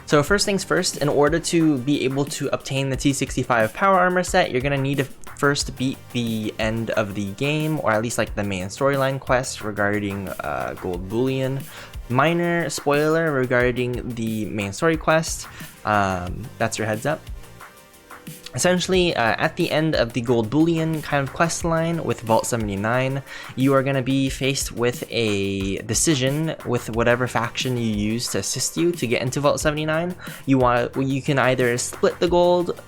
So first things first, in order to be able to obtain the T-65 power armor set, you're gonna need to first beat the end of the game, or at least like the main storyline quest regarding gold bullion. Minor spoiler regarding the main story quest, that's your heads up. Essentially, at the end of the gold bullion kind of quest line with Vault 79, you are going to be faced with a decision with whatever faction you use to assist you to get into Vault 79. You can either split the gold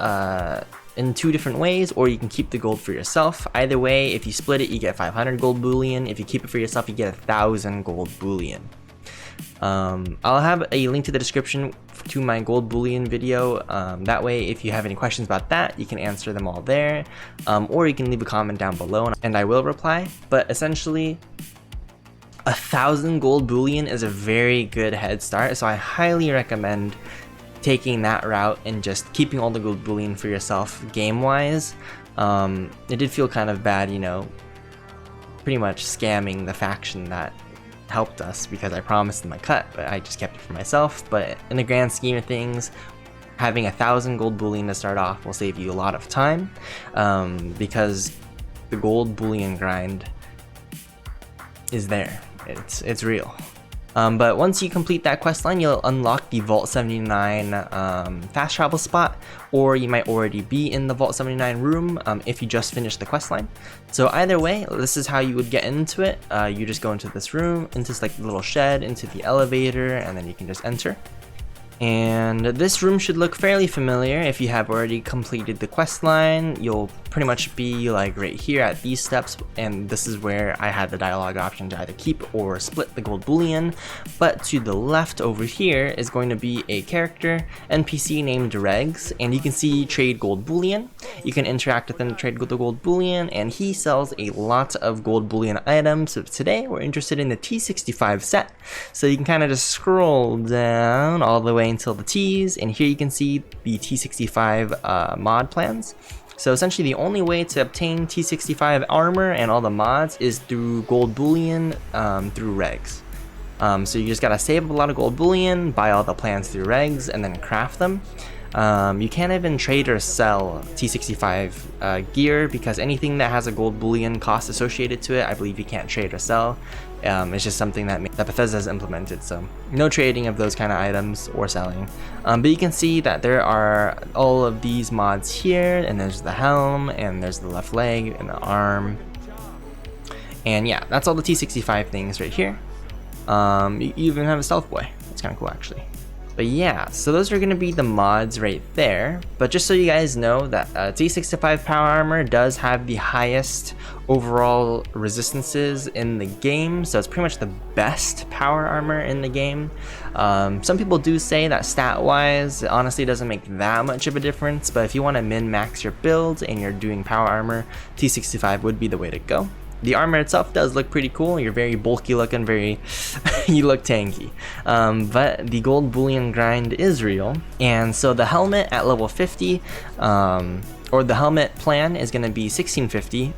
in two different ways, or you can keep the gold for yourself. Either way, if you split it, you get 500 gold bullion. If you keep it for yourself, you get 1,000 gold bullion. I'll have a link to the description to my gold bullion video. That way, if you have any questions about that, you can answer them all there, or you can leave a comment down below and I will reply. But essentially, 1,000 gold bullion is a very good head start, so I highly recommend taking that route and just keeping all the gold bullion for yourself game wise. It did feel kind of bad, you know, pretty much scamming the faction that helped us because I promised them a cut, but I just kept it for myself. But in the grand scheme of things, having 1,000 gold bullion to start off will save you a lot of time, because the gold bullion grind is there. It's real. But once you complete that quest line, you'll unlock the Vault 79 fast travel spot, or you might already be in the Vault 79 room if you just finished the quest line. So either way, this is how you would get into it. You just go into this room, into this like little shed, into the elevator, and then you can just enter. And this room should look fairly familiar if you have already completed the quest line. You'll pretty much be like right here at these steps, and this is where I had the dialogue option to either keep or split the gold bullion. But to the left over here is going to be a character NPC named Regs, and you can see trade gold bullion. You can interact with him to trade the gold bullion, and he sells a lot of gold bullion items. So today we're interested in the T-65 set, so you can kind of just scroll down all the way until the T's, and here you can see the T-65 mod plans. So essentially the only way to obtain T-65 armor and all the mods is through gold bullion through Regs. So you just gotta save up a lot of gold bullion, buy all the plans through Regs, and then craft them. You can't even trade or sell T-65 gear, because anything that has a gold bullion cost associated to it, I believe you can't trade or sell. It's just something that Bethesda has implemented, so no trading of those kind of items or selling. But you can see that there are all of these mods here, and there's the helm, and there's the left leg, and the arm. And yeah, that's all the T-65 things right here. You even have a stealth boy. That's kind of cool, actually. But yeah, so those are going to be the mods right there. But just so you guys know that T-65 power armor does have the highest overall resistances in the game, so it's pretty much the best power armor in the game. Some people do say that stat wise it honestly doesn't make that much of a difference, but if you want to min-max your build and you're doing power armor, T-65 would be the way to go. The armor itself does look pretty cool. You're very bulky looking, you look tanky. But the gold bullion grind is real. And so the helmet at level 50, or the helmet plan is going to be 1650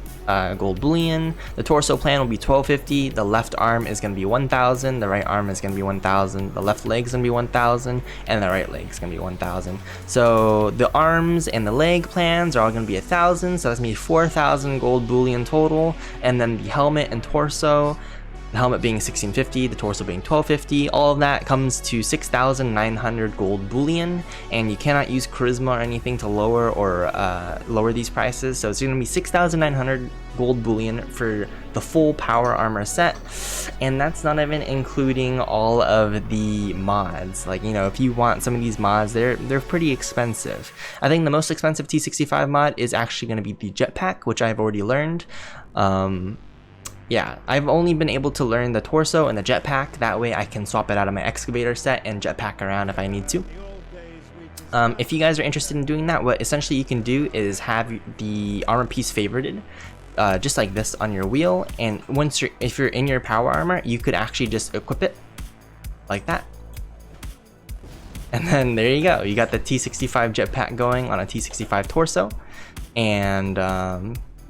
gold bullion. The torso plan will be 1250. The left arm is going to be 1000. The right arm is going to be 1000. The left leg is going to be 1000, and the right leg is going to be 1000. So the arms and the leg plans are all going to be 1000. So that's going to be 4000 gold bullion total. And then the helmet and torso, the helmet being 1650, the torso being 1250, all of that comes to 6,900 gold bullion, and you cannot use charisma or anything to lower these prices. So it's going to be 6,900 gold bullion for the full power armor set, and that's not even including all of the mods. Like, you know, if you want some of these mods, they're pretty expensive. I think the most expensive T-65 mod is actually going to be the Jetpack, which I've already learned. Yeah, I've only been able to learn the torso and the jetpack. That way I can swap it out of my excavator set and jetpack around if I need to. If you guys are interested in doing that, what essentially you can do is have the armor piece favorited, just like this on your wheel. And if you're in your power armor, you could actually just equip it like that. And then there you go. You got the T-65 jetpack going on a T-65 torso. And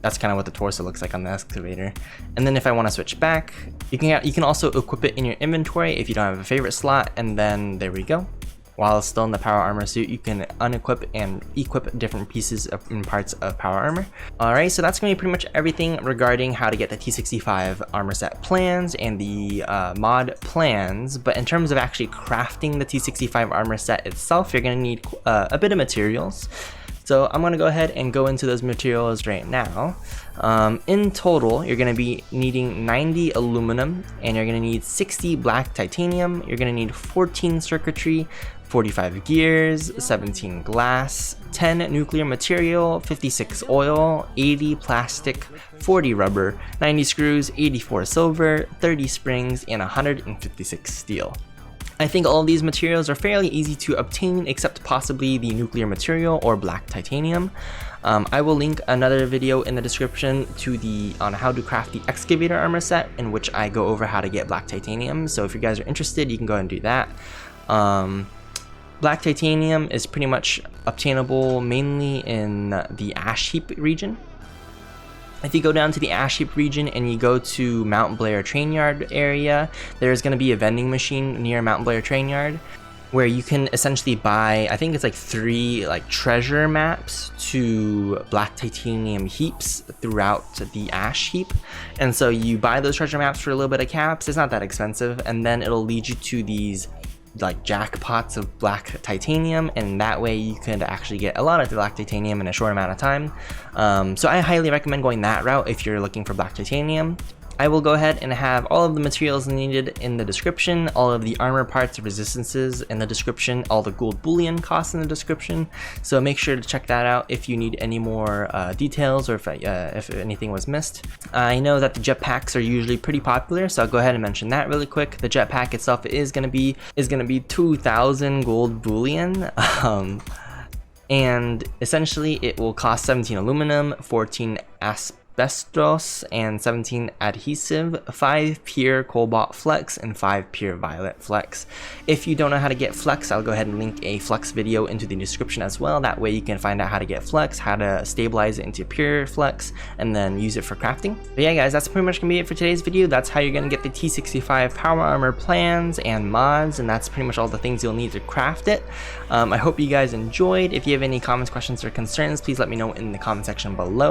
that's kind of what the torso looks like on the excavator. And then if I want to switch back, you can also equip it in your inventory if you don't have a favorite slot, and then there we go. while still in the power armor suit, you can unequip and equip different pieces and parts of power armor. Alright, so that's going to be pretty much everything regarding how to get the T-65 armor set plans and the mod plans. But in terms of actually crafting the T-65 armor set itself, you're going to need a bit of materials. So I'm going to go ahead and go into those materials right now. In total, you're going to be needing 90 aluminum, and you're going to need 60 black titanium. You're going to need 14 circuitry, 45 gears, 17 glass, 10 nuclear material, 56 oil, 80 plastic, 40 rubber, 90 screws, 84 silver, 30 springs, and 156 steel. I think all of these materials are fairly easy to obtain, except possibly the nuclear material or black titanium. I will link another video in the description on how to craft the excavator armor set, in which I go over how to get black titanium. So if you guys are interested, you can go ahead and do that. Black titanium is pretty much obtainable mainly in the ash heap region. If you go down to the ash heap region and you go to Mount Blair train yard area, there's going to be a vending machine near Mount Blair train yard where you can essentially buy, I think it's like 3 treasure maps to black titanium heaps throughout the ash heap. And so you buy those treasure maps for a little bit of caps. It's not that expensive, and then it'll lead you to these jackpots of black titanium, and that way you could actually get a lot of the black titanium in a short amount of time. So I highly recommend going that route if you're looking for black titanium. I will go ahead and have all of the materials needed in the description, all of the armor parts, resistances in the description, all the gold bullion costs in the description. So make sure to check that out if you need any more details, or if anything was missed. I know that the jetpacks are usually pretty popular, so I'll go ahead and mention that really quick. The jetpack itself is gonna be 2,000 gold bullion. And essentially it will cost 17 aluminum, 14 asbestos, and 17 adhesive, 5 pure cobalt flex, and 5 pure violet flex. If you don't know how to get flex, I'll go ahead and link a flex video into the description as well. That way you can find out how to get flex, how to stabilize it into pure flex, and then use it for crafting. But yeah guys, that's pretty much gonna be it for today's video. That's how you're gonna get the T-65 power armor plans and mods, and that's pretty much all the things you'll need to craft it. I hope you guys enjoyed. If you have any comments, questions, or concerns, please let me know in the comment section below.